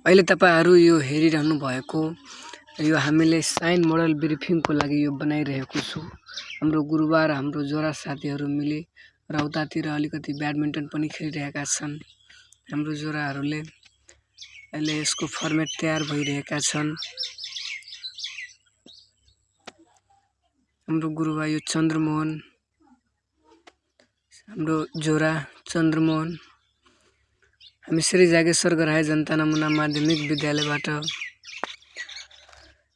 अहिले तपाईहरु यो हेरिरहनु भएको यो हामीले साइन मोडल ब्रिफिङको लागि यो बनाइरहेको छु। हाम्रो गुरुबार हाम्रो जोरा साथीहरु मिले र उतातिर अलिकति ब्याडमिन्टन पनि खेलिरहेका छन्। हाम्रो जोराहरुले अहिले यसको फर्मेट तयार भइरहेका छन्। हाम्रो गुरुबा यो चन्द्रमोहन, हाम्रो जोरा चन्द्रमोहन, हामी श्री जागेश्वर गराए जनता नमुना माध्यमिक विद्यालयबाट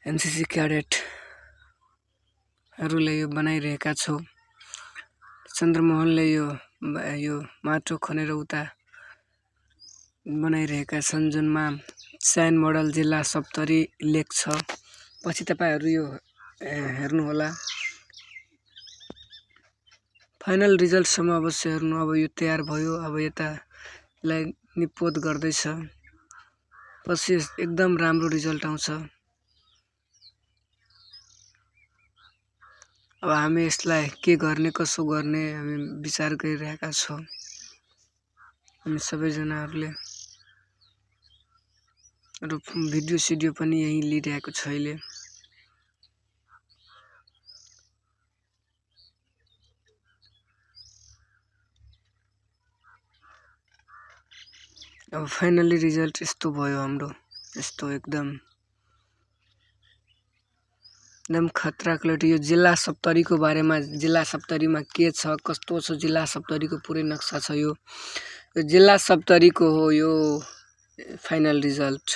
एनसीसी क्याडेटहरुले यो बनाइरहेका छौं। चन्द्रमोहनले यो माटो खनेर उता बनाइरहेका छन्, जुनमा साइन मोडल जिल्ला सप्तरी लेख छ। पछि तपाईहरु यो हेर्नु होला। फाइनल रिजल्ट सम्म अवश्य हेर्नु। अब यो तयार भयो, अब यतालाई निपोत गर्दैछ। पछि एकदम राम्रो रिजल्ट आउँछ। अब हामी यसलाई के गर्ने कसो गर्ने हामी विचार गरिरहेका छौं। हामी सबैजनाहरुले र भिडियो सिडियो पनि यही लिइरहेको छ अहिले। अब फाइनली रिजल्ट यस्तो भयो हाम्रो। यस्तो एकदम खतरा क्वालिटी। यो जिल्ला सप्तरीको बारेमा, जिल्ला सप्तरीमा के छ कस्तो छ, जिल्ला सप्तरीको पुरै नक्सा छ। यो जिल्ला सप्तरीको हो यो फाइनल रिजल्ट।